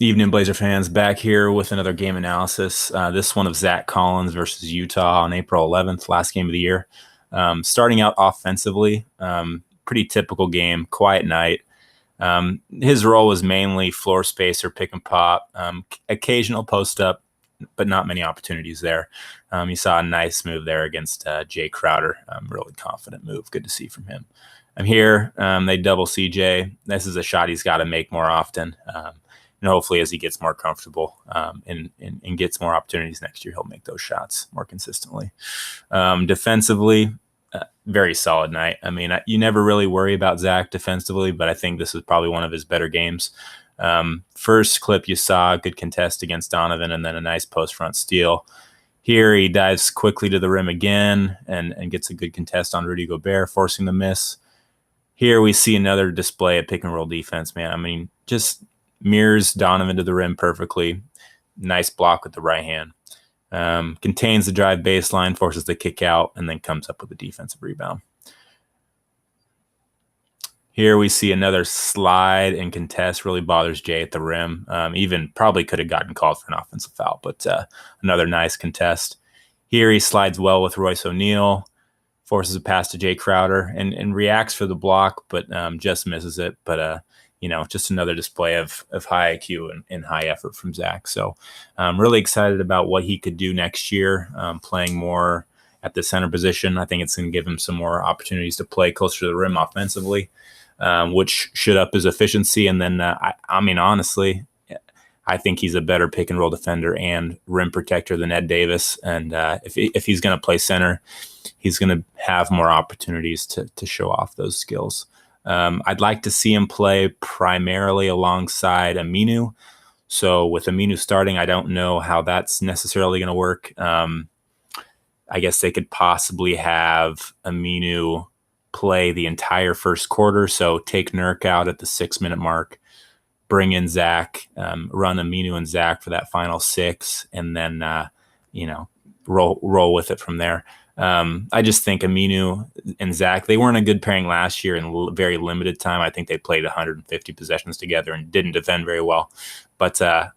Evening, Blazer fans. Back here with another game analysis. This one of Zach Collins versus Utah on April 11th, last game of the year. Starting out offensively, pretty typical game, quiet night. His role was mainly floor spacer, pick and pop, occasional post up, but not many opportunities there. You saw a nice move there against Jay Crowder. Really confident move. Good to see from him. I'm here. They double CJ. This is a shot he's got to make more often. And hopefully as he gets more comfortable and gets more opportunities next year, he'll make those shots more consistently. Defensively, very solid night. I mean, you never really worry about Zach defensively, but I think this was probably one of his better games. First clip you saw, good contest against Donovan, and then a nice post front steal. Here he dives quickly to the rim again and gets a good contest on Rudy Gobert, forcing the miss. Here we see another display of pick and roll defense, man. I mean, just mirrors Donovan to the rim perfectly. Nice block with the right hand. Contains the drive baseline, forces the kick out, and then comes up with a defensive rebound. Here we see another slide and contest, really bothers Jay at the rim. Even probably could have gotten called for an offensive foul, but another nice contest. Here he slides well with Royce O'Neal, forces a pass to Jay Crowder, and reacts for the block, but just misses it. But just another display of high IQ and high effort from Zach. So I'm really excited about what he could do next year, playing more at the center position. I think it's going to give him some more opportunities to play closer to the rim offensively, which should up his efficiency. And then, honestly, I think he's a better pick and roll defender and rim protector than Ed Davis. And if he's going to play center, he's going to have more opportunities to show off those skills. I'd like to see him play primarily alongside Aminu. So with Aminu starting, I don't know how that's necessarily going to work. I guess they could possibly have Aminu play the entire first quarter. So take Nurk out at the 6-minute mark, bring in Zach, run Aminu and Zach for that final 6, and then, roll with it from there. I just think Aminu and Zach, they weren't a good pairing last year in very limited time. I think they played 150 possessions together and didn't defend very well. But, that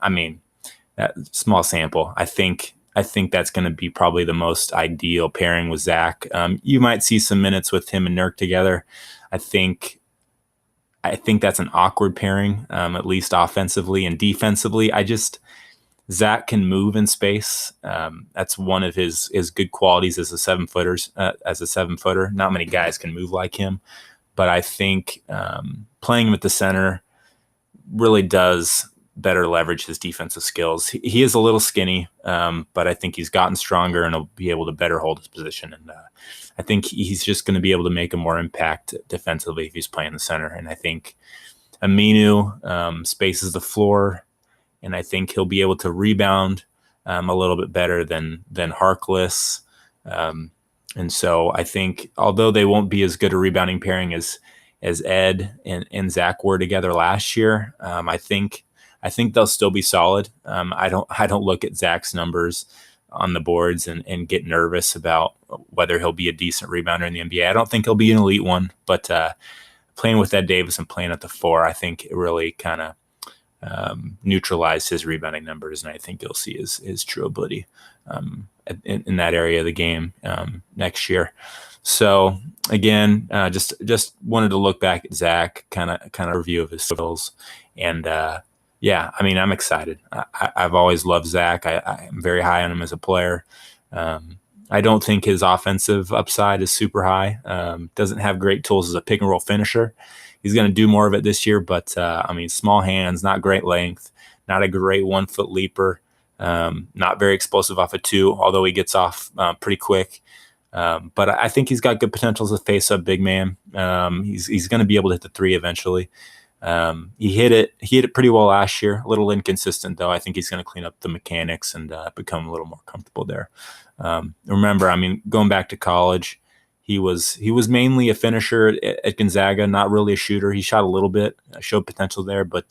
small sample, I think that's going to be probably the most ideal pairing with Zach. You might see some minutes with him and Nurk together. I think that's an awkward pairing, at least offensively and defensively. Zach can move in space. That's one of his good qualities as a 7-footer. Not many guys can move like him, but I think playing him at the center really does better leverage his defensive skills. He is a little skinny, but I think he's gotten stronger and he'll be able to better hold his position. And I think he's just going to be able to make a more impact defensively if he's playing the center. And I think Aminu spaces the floor, and I think he'll be able to rebound a little bit better than Harkless. And so I think, although they won't be as good a rebounding pairing as Ed and Zach were together last year, I think they'll still be solid. I don't look at Zach's numbers on the boards and get nervous about whether he'll be a decent rebounder in the NBA. I don't think he'll be an elite one, but playing with Ed Davis and playing at the 4, I think it really kind of neutralized his rebounding numbers, and I think you'll see his true ability in that area of the game next year. So again, just wanted to look back at Zach, kind of review of his skills, and I'm excited. I've always loved Zach. I'm very high on him as a player. I don't think his offensive upside is super high. Doesn't have great tools as a pick and roll finisher. He's going to do more of it this year, but small hands, not great length, not a great 1-foot leaper, not very explosive off a 2, although he gets off pretty quick. But I think he's got good potential as a face-up big man. He's going to be able to hit the 3 eventually. He hit it pretty well last year. A little inconsistent though. I think he's going to clean up the mechanics and become a little more comfortable there. Remember, going back to college, he was mainly a finisher at Gonzaga, not really a shooter. He shot a little bit, showed potential there, but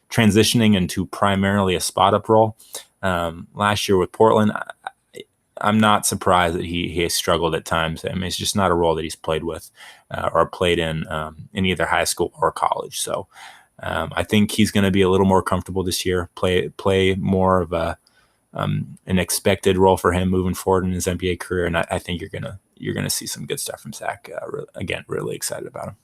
transitioning into primarily a spot-up role. Last year with Portland, I'm not surprised that he has struggled at times. It's just not a role that he's played with or played in either high school or college. So I think he's going to be a little more comfortable this year, play more of an expected role for him moving forward in his NBA career, and I think you're gonna see some good stuff from Zach. Again, really excited about him.